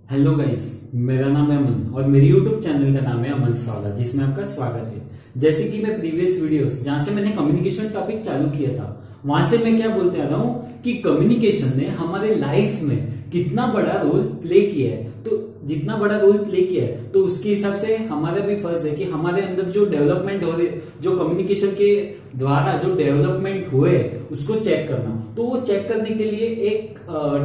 Hello guys, मेरा नाम है अमन और मेरे यूट्यूब चैनल का नाम है अमन सावला, जिसमें आपका स्वागत है। जैसे कि मैं प्रीवियस वीडियोस जहां से मैंने कम्युनिकेशन टॉपिक चालू किया था, वहां से मैं क्या बोलते आ रहा हूँ कि कम्युनिकेशन ने हमारे लाइफ में कितना बड़ा रोल प्ले किया है। तो जितना बड़ा रोल प्ले किया है तो उसके हिसाब से हमारा भी फर्ज है कि हमारे अंदर जो डेवलपमेंट हो रही, जो कम्युनिकेशन के द्वारा जो डेवलपमेंट हुए उसको चेक करना। तो वो चेक करने के लिए एक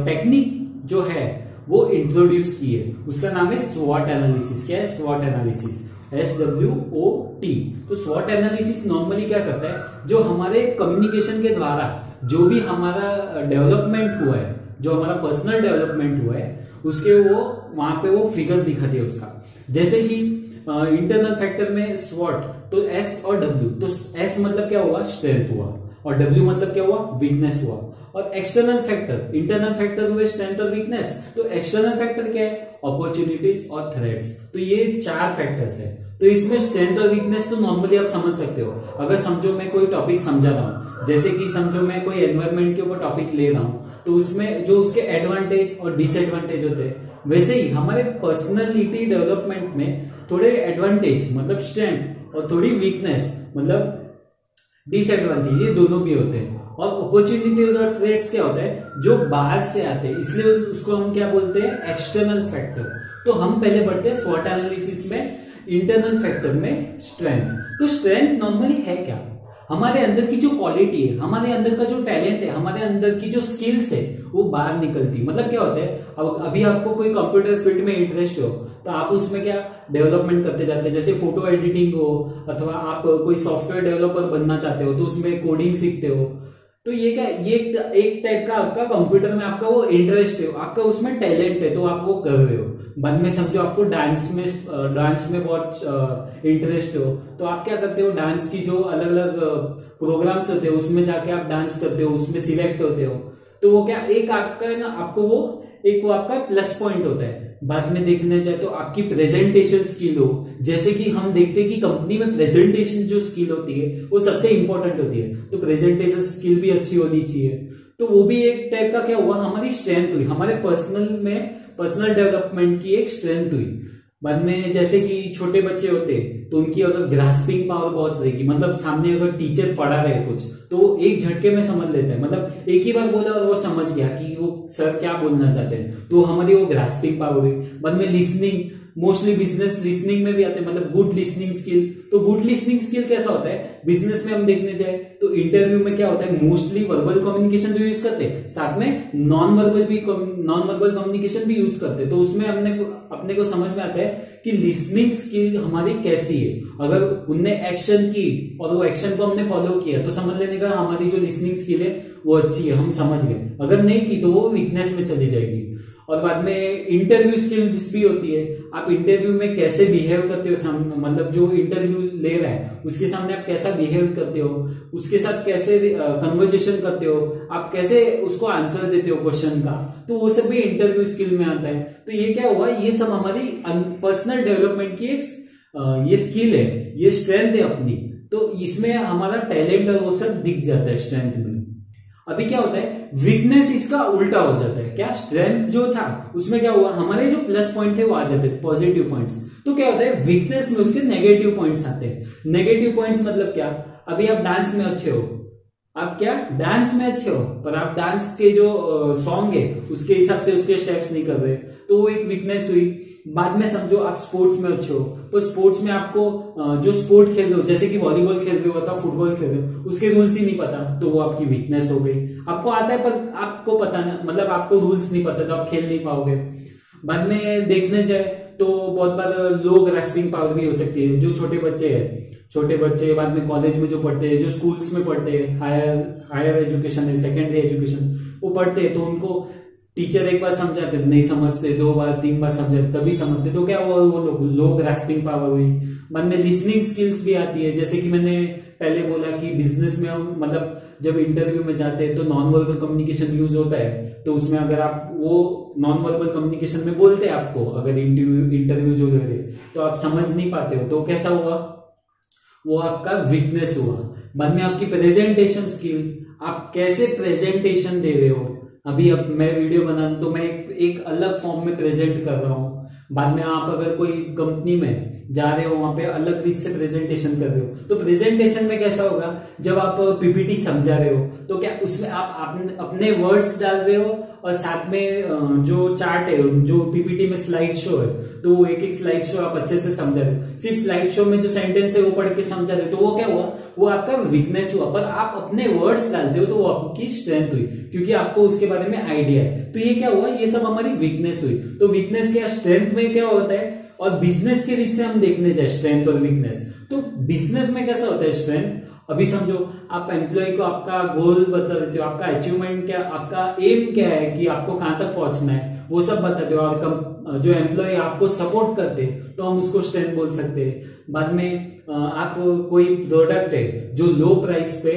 टेक्निक जो है वो इंट्रोड्यूस की है, उसका नाम है स्वॉट एनालिसिस। क्या है स्वॉट एनालिसिस? SWOT। तो स्वॉट एनालिसिस नॉर्मली क्या करता है, जो हमारे कम्युनिकेशन के द्वारा जो भी हमारा डेवलपमेंट हुआ है, जो हमारा पर्सनल डेवलपमेंट हुआ है, उसके वो वहां पे वो फिगर दिखाते हैं उसका। जैसे कि इंटरनल फैक्टर में स्वॉट, तो S और W। तो S मतलब क्या हुआ? स्ट्रेंथ हुआ, और W मतलब क्या हुआ? वीकनेस हुआ। और एक्सटर्नल फैक्टर, इंटरनल फैक्टर हुए स्ट्रेंथ और वीकनेस, तो एक्सटर्नल फैक्टर क्या है? अपॉर्चुनिटीज और थ्रेट्स। तो ये चार फैक्टर्स है। तो इसमें स्ट्रेंथ और वीकनेस तो नॉर्मली आप समझ सकते हो। अगर समझो मैं कोई टॉपिक समझा रहा हूं, जैसे कि समझो मैं कोई एनवायरमेंट के ऊपर टॉपिक ले रहा हूं, तो उसमें जो उसके एडवांटेज और डिसएडवांटेज होते हैं, वैसे ही हमारे पर्सनैलिटी डेवलपमेंट में थोड़े एडवांटेज मतलब स्ट्रेंथ और थोड़ी वीकनेस मतलब डिसएडवांटेज, ये दोनों भी होते हैं। और अपॉर्चुनिटीज और थ्रेट्स क्या होता है? जो बाहर से आते हैं, इसलिए उसको हम क्या बोलते हैं? External factor. तो हम पहले बढ़ते हैं स्वॉट एनालिसिस में, इंटरनल फैक्टर में स्ट्रेंथ। तो स्ट्रेंथ नॉर्मली है क्या? हमारे अंदर की जो क्वालिटी है, हमारे अंदर का जो टैलेंट है, हमारे अंदर की जो स्किल्स है, वो बाहर निकलती। मतलब क्या होता है, अब अभी आपको कोई कंप्यूटर फील्ड में इंटरेस्ट हो तो आप उसमें क्या डेवलपमेंट करते जाते हैं। जैसे फोटो एडिटिंग हो, अथवा आप कोई सॉफ्टवेयर डेवलपर बनना चाहते हो तो उसमें कोडिंग सीखते हो। तो ये क्या, ये एक टाइप का आपका कंप्यूटर में आपका वो इंटरेस्ट है, आपका उसमें टैलेंट है, तो आप वो कर रहे हो। बाद में समझो आपको डांस में बहुत इंटरेस्ट हो, तो आप क्या करते हो? डांस की जो अलग अलग प्रोग्राम्स होते हैं उसमें जाके आप डांस करते हो, उसमें सिलेक्ट होते हो। तो वो क्या, एक आपका है ना, आपको वो एक वो आपका प्लस पॉइंट होता है। बाद में देखने जाए तो आपकी प्रेजेंटेशन स्किल हो, जैसे कि हम देखते हैं कि कंपनी में प्रेजेंटेशन जो स्किल होती है वो सबसे इंपॉर्टेंट होती है, तो प्रेजेंटेशन स्किल भी अच्छी होनी चाहिए। तो वो भी एक टाइप का क्या हुआ? हमारी स्ट्रेंथ हुई, हमारे पर्सनल डेवलपमेंट की एक स्ट्रेंथ हुई। बाद में जैसे कि छोटे बच्चे होते तो उनकी अगर ग्रास्पिंग पावर बहुत रहेगी, मतलब सामने अगर टीचर पढ़ा रहे कुछ तो एक झटके में समझ लेते हैं, मतलब एक ही बार बोला और वो समझ गया कि वो सर क्या बोलना चाहते हैं, तो हमारी वो ग्रास्पिंग पावर हुई। बाद में लिसनिंग, मोस्टली बिजनेस लिसनिंग में भी आते हैं, मतलब गुड लिसनिंग स्किल। तो गुड लिसनिंग स्किल कैसा होता है? बिजनेस में हम देखने जाए तो इंटरव्यू में क्या होता है? मोस्टली वर्बल कम्युनिकेशन भी यूज करते हैं, साथ में नॉन वर्बल कम्युनिकेशन भी यूज करते हैं। तो उसमें अपने को समझ में आता है कि लिसनिंग स्किल हमारी कैसी है। अगर उनने एक्शन की और वो एक्शन को हमने फॉलो किया तो समझ लेने का हमारी जो लिसनिंग स्किल है वो अच्छी है, हम समझ गए। अगर नहीं की तो वो वीकनेस में चली जाएगी। और बाद में इंटरव्यू स्किल्स भी होती है, आप इंटरव्यू में कैसे बिहेव करते हो सामने, मतलब जो इंटरव्यू ले रहा है उसके सामने आप कैसा बिहेव करते हो, उसके साथ कैसे कन्वर्जेशन करते हो, आप कैसे उसको आंसर देते हो क्वेश्चन का, तो वो सब भी इंटरव्यू स्किल में आता है। तो ये क्या हुआ? ये सब हमारी पर्सनल डेवलपमेंट की एक ये स्किल है, ये स्ट्रेंथ है अपनी। तो इसमें हमारा टैलेंट और वो सब दिख जाता है स्ट्रेंथ में। अभी क्या होता है? वीकनेस इसका उल्टा हो जाता है। क्या? स्ट्रेंथ जो था उसमें क्या हुआ? हमारे जो प्लस पॉइंट थे वो आ जाते थे, पॉजिटिव पॉइंट्स। तो क्या होता है? वीकनेस में उसके नेगेटिव पॉइंट्स आते हैं। नेगेटिव पॉइंट्स मतलब क्या? अभी आप डांस में अच्छे हो, आप क्या डांस में अच्छे हो, पर आप डांस के जो सॉन्ग है उसके हिसाब से उसके स्टेप्स नहीं कर रहे, तो वो एक वीकनेस हुई। बाद में समझो आप स्पोर्ट्स में अच्छे हो, तो स्पोर्ट्स में आपको जो स्पोर्ट खेल रहे हो, जैसे कि वॉलीबॉल खेल रहे हो अथवा फुटबॉल खेल रहे हो, उसके रूल्स ही नहीं पता, तो वो आपकी वीकनेस हो गई। आपको आता है पर आपको पता नहीं, मतलब आपको रूल्स नहीं पता, तो आप खेल नहीं पाओगे। बाद में देखने जाए तो बहुत बार लो ग्रास्पिंग पावर भी हो सकती है। जो छोटे बच्चे बाद में कॉलेज में जो पढ़ते हैं, जो स्कूल्स में पढ़ते हैं, हायर एजुकेशन है, सेकेंडरी एजुकेशन वो पढ़ते हैं, तो उनको टीचर एक बार समझाते नहीं समझते, 2 बार 3 बार समझाते तभी समझते, तो क्या वो लो ग्रास्पिंग पावर हुई। बाद में लिसनिंग स्किल्स भी आती है, जैसे कि मैंने पहले बोला कि बिजनेस में हम मतलब जब इंटरव्यू में जाते हैं तो नॉन वर्बल कम्युनिकेशन यूज होता है, तो उसमें अगर आप वो नॉन वर्बल कम्युनिकेशन में बोलते हैं आपको, अगर इंटरव्यू जो ले रहे तो आप समझ नहीं पाते हो, तो कैसा हुआ? वो आपका वीकनेस हुआ। बाद में आपकी प्रेजेंटेशन स्किल, आप कैसे प्रेजेंटेशन दे रहे हो, अभी अब मैं वीडियो बना तो मैं एक अलग फॉर्म में प्रेजेंट कर रहा हूँ। बाद में आप अगर कोई कंपनी में जा रहे हो, वहां पे अलग तरीके से प्रेजेंटेशन कर रहे हो, तो प्रेजेंटेशन में कैसा होगा, जब आप पीपीटी समझा रहे हो तो क्या उसमें आप अपने वर्ड्स डाल रहे हो और साथ में जो चार्ट है, जो पीपीटी में स्लाइड शो है, तो वो एक एक स्लाइड शो आप अच्छे से समझा रहे हो। सिर्फ स्लाइड शो में जो सेंटेंस है वो पढ़ के समझा रहे हो, तो वो क्या हुआ, वो आपका वीकनेस हुआ। पर आप अपने वर्ड्स डालते हो तो वो आपकी स्ट्रेंथ हुई, क्योंकि आपको उसके बारे में आइडिया है। तो ये क्या हुआ, ये सब हमारी वीकनेस हुई। तो वीकनेस क्या, स्ट्रेंथ में क्या होता है, और बिजनेस के रीच से हम देखने जाए स्ट्रेंथ और वीकनेस, तो बिजनेस में कैसा होता है स्ट्रेंथ। अभी समझो आप एम्प्लॉय को आपका गोल बता देते हो, आपका अचीवमेंट क्या, आपका एम क्या है कि आपको कहां तक पहुंचना है, वो सब बताते हो। और जो एम्प्लॉय आपको सपोर्ट करते तो हम उसको स्ट्रेंथ बोल सकते हैं। बाद में आप कोई प्रोडक्ट है जो लो प्राइस पे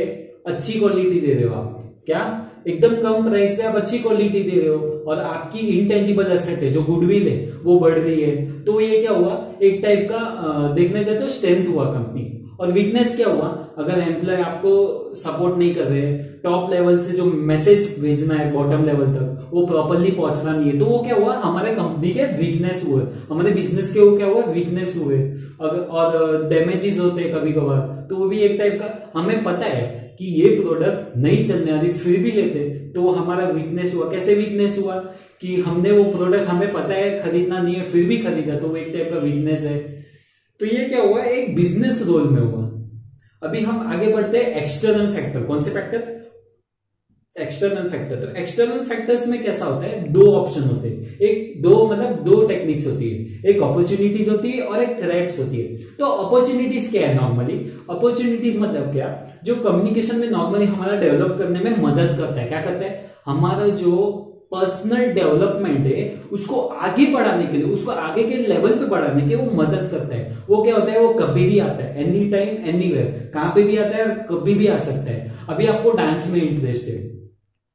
अच्छी क्वालिटी दे रहे हो, आप क्या एकदम कम प्राइस पे आप अच्छी क्वालिटी दे रहे हो, और आपकी इंटेंजिबल एसेट है जो गुडविल है वो बढ़ रही है, तो ये क्या हुआ, एक टाइप का देखने जाए तो स्ट्रेंथ हुआ कंपनी। और वीकनेस क्या हुआ, अगर एम्प्लॉय आपको सपोर्ट नहीं कर रहे हैं, टॉप लेवल से जो मैसेज भेजना है बॉटम लेवल तक वो प्रॉपरली पहुंच रहा नहीं है, तो वो क्या हुआ, हमारे कंपनी के वीकनेस हुए, हमारे बिजनेस के वो क्या हुआ, वीकनेस हुए। और डैमेजेस होते हैं कभी कभार, तो वो भी एक टाइप का, हमें पता है कि ये प्रोडक्ट नहीं चलने वाली फिर भी लेते, तो वो हमारा वीकनेस हुआ। कैसे वीकनेस हुआ कि हमने वो प्रोडक्ट हमें पता है खरीदना नहीं है फिर भी खरीदा, तो वो एक टाइप का वीकनेस है। तो ये क्या हुआ, एक बिजनेस रोल में हुआ। अभी हम आगे बढ़ते हैं एक्सटर्नल फैक्टर। कौन से फैक्टर, एक्सटर्नल फैक्टर। तो एक्सटर्नल फैक्टर्स में कैसा होता है, दो ऑप्शन होते हैं, एक दो मतलब दो टेक्निक्स होती है, एक अपॉर्चुनिटीज होती है और एक थ्रेट्स होती है। तो अपॉर्चुनिटीज क्या है, नॉर्मली अपॉर्चुनिटीज मतलब क्या, जो कम्युनिकेशन में नॉर्मली हमारा डेवलप करने में मदद करता है। क्या करता है, हमारा जो पर्सनल डेवलपमेंट है उसको आगे बढ़ाने के लिए, उसको आगे के लेवल पे बढ़ाने के वो मदद करता है। वो क्या होता है, वो कभी भी आता है, एनी टाइम एनीवेयर, कहां पे भी आता है और कभी भी आ सकता है। अभी आपको डांस में इंटरेस्ट है,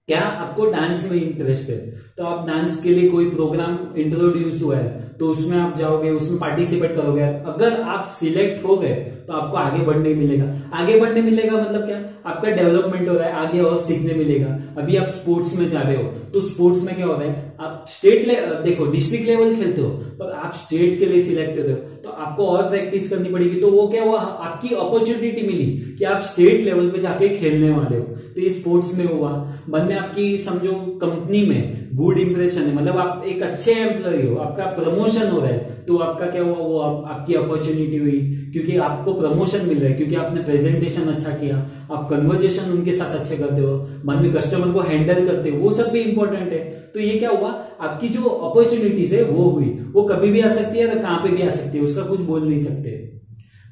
क्या आपको डांस में इंटरेस्ट है, तो आप डांस के लिए कोई प्रोग्राम इंट्रोड्यूस हुआ है तो उसमें आप जाओगे, उसमें पार्टिसिपेट करोगे। अगर आप सिलेक्ट हो गए तो आपको आगे बढ़ने मिलेगा। आगे बढ़ने मिलेगा मतलब क्या, आपका डेवलपमेंट हो रहा है, आगे और सीखने मिलेगा। अभी आप स्पोर्ट्स में जा रहे हो तो स्पोर्ट्स में क्या हो रहा है, आप स्टेट देखो डिस्ट्रिक्ट लेवल खेलते हो पर आप स्टेट के लिए सिलेक्ट होते हो तो आपको और प्रैक्टिस करनी पड़ेगी। तो वो क्या हुआ, आपकी अपॉर्चुनिटी मिली कि आप स्टेट लेवल पे जाके खेलने वाले हो, तो ये स्पोर्ट्स में हुआ। बाद में आपकी समझो कंपनी में गुड इंप्रेशन है, मतलब आप एक अच्छे एम्प्लॉय हो, आपका प्रमोशन हो रहा है, तो आपका क्या हुआ, वो आपकी अपॉर्चुनिटी हुई, क्योंकि आपको प्रमोशन मिल रहा है, क्योंकि आपने प्रेजेंटेशन अच्छा किया, आप कन्वर्जेशन उनके साथ अच्छे करते हो, बाद में कस्टमर को हैंडल करते हो, वो सब भी इंपॉर्टेंट है। तो ये क्या हुआ, आपकी जो अपॉर्चुनिटीज है वो हुई, वो कभी भी आ सकती है, तो कहां पे भी आ सकती है, उसका कुछ बोल नहीं सकते।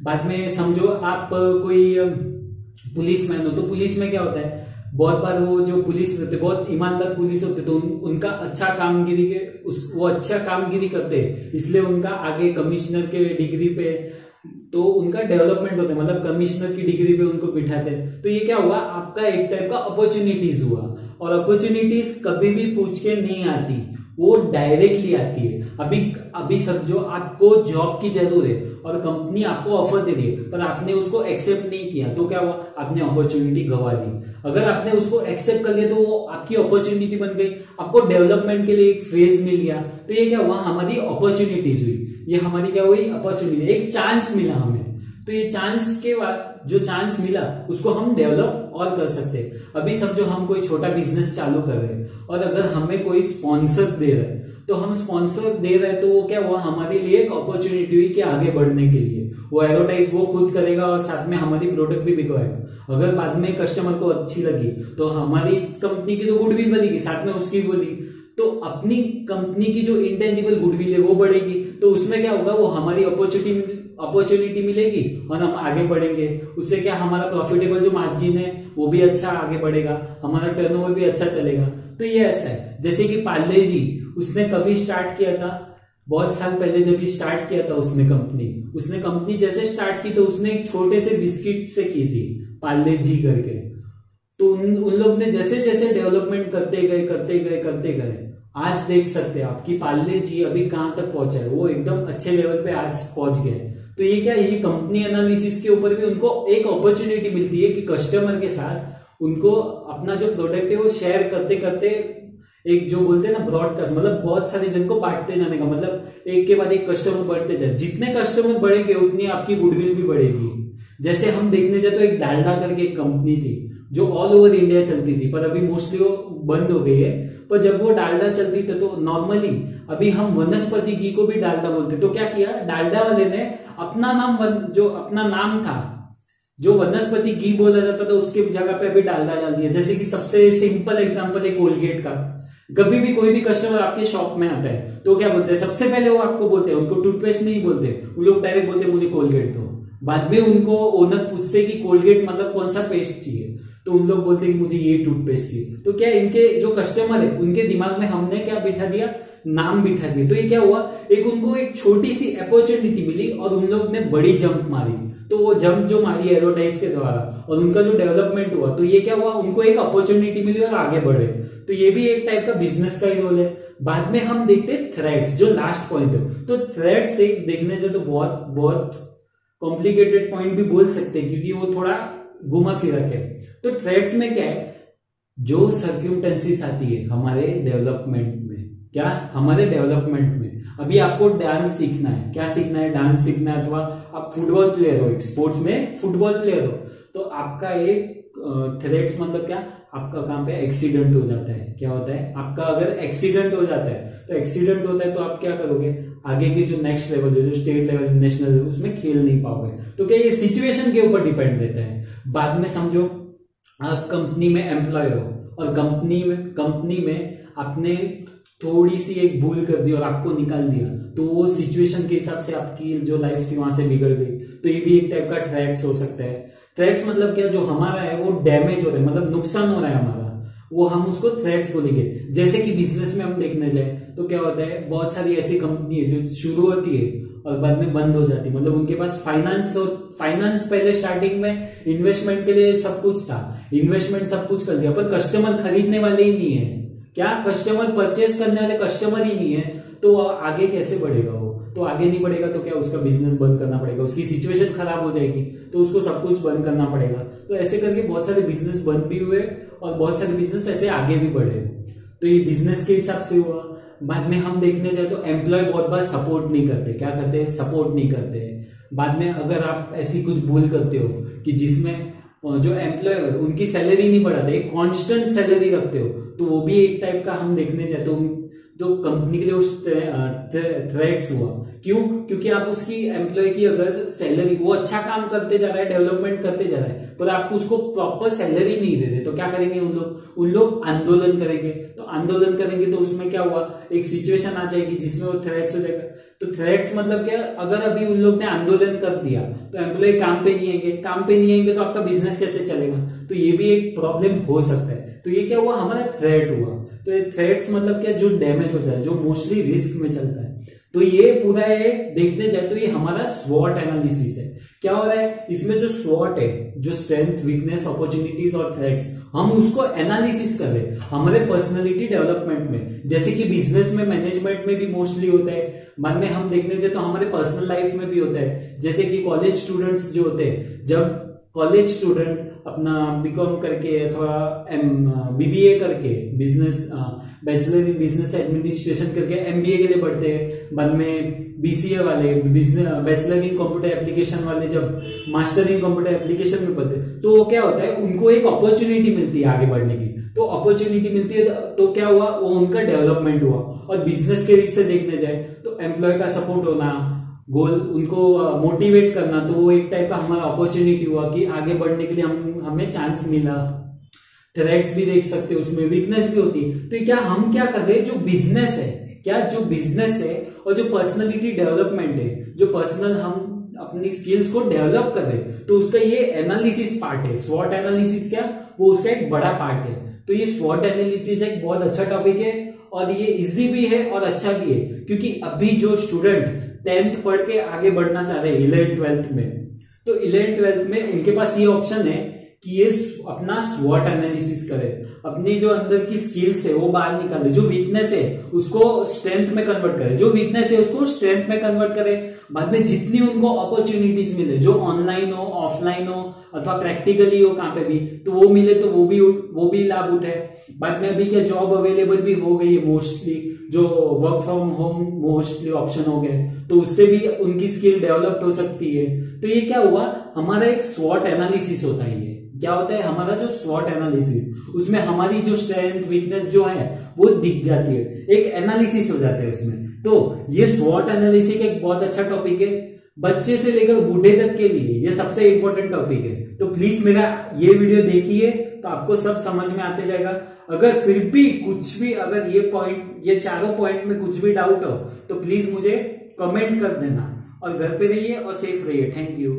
बाद में समझो आप कोई पुलिस मैन हो, तो पुलिस में क्या होता है, बहुत बार वो जो पुलिस रहते बहुत ईमानदार पुलिस होते, तो उनका अच्छा कामगिरी के वो अच्छा कामगिरी करते हैं, इसलिए उनका आगे कमिश्नर के डिग्री पे तो उनका डेवलपमेंट होता है, मतलब कमिश्नर की डिग्री पे उनको बिठाते हैं। तो ये क्या हुआ, आपका एक टाइप का अपॉर्चुनिटीज हुआ। और अपॉर्चुनिटीज कभी भी पूछ के नहीं आती, वो डायरेक्टली आती है। अभी सब जो आपको जॉब की जरूरत है और कंपनी आपको ऑफर दे रही है पर आपने उसको एक्सेप्ट नहीं किया, तो क्या हुआ, आपने अपॉर्चुनिटी गवा दी। अगर आपने उसको एक्सेप्ट कर लिया तो वो आपकी अपॉर्चुनिटी बन गई, आपको डेवलपमेंट के लिए एक फेज मिल गया। तो ये क्या हुआ, हमारी अपॉर्चुनिटीज हुई, ये हमारी क्या हुई, अपॉर्चुनिटी, एक चांस मिला हमें। तो ये चांस के बाद जो चांस मिला उसको हम डेवलप और कर सकते हैं। अभी समझो हम कोई छोटा बिजनेस चालू कर रहे हैं और अगर हमें कोई स्पॉन्सर दे रहा है, तो हम स्पॉन्सर दे रहे हैं तो वो क्या हुआ, हमारे लिए एक अपॉर्चुनिटी हुई कि आगे बढ़ने के लिए। वो एडवर्टाइज वो खुद करेगा और साथ में हमारी प्रोडक्ट भी बिकवाएगा। अगर बाद में कस्टमर को अच्छी लगी तो हमारी कंपनी की तो गुडविल बनेगी, साथ में उसकी भी बनेगी, तो अपनी कंपनी की जो इंटेंजिबल गुडविल है वो बढ़ेगी। तो उसमें क्या होगा, वो हमारी अपॉर्चुनिटी मिलेगी और हम आगे बढ़ेंगे। उससे क्या, हमारा प्रॉफिटेबल जो मार्जिन है वो भी अच्छा आगे बढ़ेगा, हमारा टर्नओवर भी अच्छा चलेगा। तो ये ऐसा है, जैसे कि पार्ले जी, उसने कभी स्टार्ट किया था, बहुत साल पहले जब स्टार्ट किया था उसने कंपनी जैसे स्टार्ट की तो उसने एक छोटे से बिस्किट से की थी, पार्ले जी करके। तो उन लोग ने जैसे जैसे डेवलपमेंट करते गए आज देख सकते हैं आप कि पार्ले जी अभी कहां तक पहुंचा है, वो एकदम अच्छे लेवल पे आज पहुंच गए। तो ये क्या, ये कंपनी एनालिसिस के ऊपर भी उनको एक अपॉर्चुनिटी मिलती है कि कस्टमर के साथ उनको अपना जो प्रोडक्ट है वो शेयर करते करते एक जो बोलते हैं ना ब्रॉडकास्ट, मतलब बहुत सारे जन को बांटते जाने का, मतलब एक के बाद एक कस्टमर बढ़ते जाए। जितने कस्टमर बढ़ेंगे उतनी आपकी गुडविल भी बढ़ेगी। जैसे हम देखने जाए तो एक डालडा करके एक कंपनी थी जो ऑल ओवर इंडिया चलती थी, पर अभी मोस्टली वो बंद हो गई है। पर जब वो डालडा चलती थी तो नॉर्मली अभी हम वनस्पति घी को भी डालडा बोलते, तो क्या किया डालडा वाले ने अपना नाम, जो अपना नाम था जो वनस्पति घी बोला जाता था उसके जगह पे अभी डालडा डाल दिया। जैसे कि सबसे सिंपल एग्जांपल है कोलगेट का। कभी भी कोई भी कस्टमर आपके शॉप में आता है तो क्या बोलते हैं, सबसे पहले वो आपको बोलते हैं, उनको टूथपेस्ट नहीं बोलते, वो लोग डायरेक्ट बोलते हैं मुझे कोलगेट दो। बाद में उनको ओनर पूछते हैं कि कोलगेट मतलब कौन सा पेस्ट चाहिए, तो उन लोग बोलते हैं कि मुझे ये टूथपेस्ट चाहिए। तो क्या इनके जो कस्टमर है उनके दिमाग में हमने क्या बिठा दिया, नाम बिठा दिया। तो ये क्या हुआ, एक उनको एक छोटी सी अपॉर्चुनिटी मिली और उन लोग ने बड़ी जंप मारी। तो वो जंप जो मारी एडवर्टाइज के द्वारा और उनका जो डेवलपमेंट हुआ, तो ये क्या हुआ, उनको एक अपॉर्चुनिटी मिली और आगे बढ़े। तो ये भी एक टाइप का बिजनेस का ही रोल है। बाद में हम देखते हैं थ्रेड्स, जो लास्ट पॉइंट है। तो थ्रेड्स एक देखने से तो बहुत बहुत कॉम्प्लिकेटेड पॉइंट भी बोल सकते हैं क्योंकि वो थोड़ा घुमा फिरा है। तो थ्रेड्स में क्या है, जो सर्क्यूमटेंसीज आती है हमारे डेवलपमेंट में, क्या हमारे डेवलपमेंट में, अभी आपको डांस सीखना है, क्या सीखना है, डांस सीखना है, अथवा आप फुटबॉल प्लेयर हो, स्पोर्ट्स में फुटबॉल प्लेयर हो, तो आपका एक थ्रेड्स मतलब क्या, आपका काम पे एक्सीडेंट हो जाता है। क्या होता है, आपका अगर एक्सीडेंट हो जाता है तो एक्सीडेंट होता है तो आप क्या करोगे, आगे की जो नेक्स्ट लेवल जो स्टेट लेवल नेशनल लेवल उसमें खेल नहीं पाओगे। तो क्या ये सिचुएशन के ऊपर डिपेंड रहता है। बाद में समझो आप कंपनी में एम्प्लॉय हो और कंपनी में आपने थोड़ी सी एक भूल कर दी और आपको निकाल दिया, तो वो सिचुएशन के हिसाब से आपकी जो लाइफ थी वहां से बिगड़ गई। तो ये भी एक टाइप का थ्रेट्स हो सकता है। थ्रेट्स मतलब क्या, जो हमारा है वो डैमेज हो रहा है, मतलब नुकसान हो रहा है हमारा, वो हम उसको थ्रेट्स बोलेंगे। जैसे कि बिजनेस में हम देखने जाए तो क्या होता है, बहुत सारी ऐसी कंपनी है जो शुरू होती है और बाद में बंद हो जाती है। मतलब उनके पास फाइनेंस पहले स्टार्टिंग में इन्वेस्टमेंट के लिए सब कुछ था, इन्वेस्टमेंट सब कुछ कर दिया, पर कस्टमर खरीदने वाले ही नहीं है। क्या कस्टमर परचेस करने वाले कस्टमर ही नहीं है, तो आगे कैसे बढ़ेगा वो, तो आगे नहीं बढ़ेगा तो क्या उसका बिजनेस बंद करना पड़ेगा, उसकी सिचुएशन खराब हो जाएगी तो उसको सब कुछ बंद करना पड़ेगा। तो ऐसे करके बहुत सारे बिजनेस बंद भी हुए और बहुत सारे बिजनेस ऐसे आगे भी बढ़े। तो ये बिजनेस के हिसाब से हुआ। बाद में हम देखने जाए तो एम्प्लॉय बहुत बार सपोर्ट नहीं करते, क्या करते हैं, सपोर्ट नहीं करते। बाद में अगर आप ऐसी कुछ भूल करते हो कि जिसमें जो एम्प्लॉय है उनकी सैलरी नहीं बढ़ाते, एक कांस्टेंट सैलरी रखते हो, तो वो भी एक टाइप का हम देखने जाए तो जो कंपनी के लिए थ्रेट्स हुआ। क्यों, क्योंकि आप उसकी एम्प्लॉय की अगर सैलरी, वो अच्छा काम करते जा रहा है, डेवलपमेंट करते जा रहा है, पर आपको उसको प्रॉपर सैलरी नहीं दे रहे, तो क्या करेंगे उन लोग आंदोलन करेंगे। तो आंदोलन करेंगे तो उसमें क्या हुआ, एक सिचुएशन आ जाएगी जिसमें वो थ्रेट्स हो जाएगा। तो थ्रेट्स मतलब क्या, अगर अभी उन लोग ने आंदोलन कर दिया तो एम्प्लॉय काम पे नहीं आएंगे तो आपका बिजनेस कैसे चलेगा। तो ये भी एक प्रॉब्लम हो सकता है। तो ये क्या हुआ, हमारा थ्रेट हुआ। तो ये थ्रेट्स मतलब क्या, जो डैमेज होता है, जो मोस्टली रिस्क में चलता है। तो ये पूरा है, देखने जाए तो ये हमारा स्वॉट एनालिसिस है। क्या हो रहा है इसमें, जो स्वॉट है, जो स्ट्रेंथ, वीकनेस, अपॉर्चुनिटीज और थ्रेट्स, हम उसको एनालिसिस कर रहे हैं हमारे पर्सनालिटी डेवलपमेंट में। जैसे कि बिजनेस में, मैनेजमेंट में भी मोस्टली होता है। बाद में हम देखने जाए तो हमारे पर्सनल लाइफ में भी होता है। जैसे कि कॉलेज स्टूडेंट्स जो होते हैं, जब कॉलेज स्टूडेंट अपना बीकॉम करके अथवा बीबीए करके, business bachelor in business administration करके एमबीए के लिए पढ़ते हैं। बाद में बीसीए वाले, बैचलर इन कंप्यूटर एप्लीकेशन वाले जब मास्टर इन कंप्यूटर एप्लीकेशन में पढ़ते हैं, तो क्या होता है, उनको एक अपॉर्चुनिटी मिलती है आगे बढ़ने की। तो अपॉर्चुनिटी मिलती है तो क्या हुआ, वो उनका डेवलपमेंट हुआ। और बिजनेस के रिस्क से देखने जाए तो एम्प्लॉय का सपोर्ट होना, गोल उनको मोटिवेट करना, तो वो एक टाइप का हमारा अपॉर्चुनिटी हुआ कि आगे बढ़ने के लिए हमें चांस मिला। थ्रेट्स भी देख सकते हो, उसमें वीकनेस भी होती है। तो क्या हम क्या कर रहे हैं, जो बिजनेस है, जो बिजनेस है और जो पर्सनालिटी डेवलपमेंट है, जो पर्सनल हम अपनी स्किल्स को डेवलप कर रहे हैं, तो उसका ये एनालिसिस पार्ट है। स्वॉट एनालिसिस क्या, वो उसका एक बड़ा पार्ट है। तो ये स्वॉट एनालिसिस एक बहुत अच्छा टॉपिक है और ये इजी भी है और अच्छा भी है, क्योंकि अभी जो स्टूडेंट 10th पढ़ के आगे बढ़ना चाह रहे हैं 11th 12th में, तो 11th 12th में उनके पास ये ऑप्शन है कि ये अपना स्वॉट एनालिसिस करे, अपनी जो अंदर की स्किल्स है वो बाहर निकाले, जो वीकनेस है उसको स्ट्रेंथ में कन्वर्ट करे, जो वीकनेस है उसको स्ट्रेंथ में कन्वर्ट करे। बाद में जितनी उनको अपॉर्चुनिटीज मिले, जो ऑनलाइन हो, ऑफलाइन हो अथवा प्रैक्टिकली हो, कहाँ पे भी, तो वो मिले तो वो भी लाभ उठाए। बाद में अभी क्या जॉब अवेलेबल भी हो गई है मोस्टली, जो work from home mostly option हो गए, तो उससे भी उनकी स्किल डेवलप्ड हो सकती है। तो ये क्या हुआ, हमारा एक स्वॉट एनालिसिस होता है। ये क्या होता है, हमारा जो स्वॉट एनालिसिस, उसमें हमारी जो स्ट्रेंथ वीकनेस जो है वो दिख जाती है, एक एनालिसिस हो जाता है उसमें। तो ये स्वॉट एनालिसिस एक बहुत अच्छा टॉपिक है, बच्चे से लेकर बूढ़े तक के लिए ये सबसे इंपॉर्टेंट टॉपिक है। तो प्लीज मेरा ये वीडियो देखिए, तो आपको सब समझ में आते जाएगा। अगर फिर भी कुछ भी, अगर ये चारों पॉइंट में कुछ भी डाउट हो तो प्लीज मुझे कमेंट कर देना, और घर पे रहिए और सेफ रहिए। Thank you.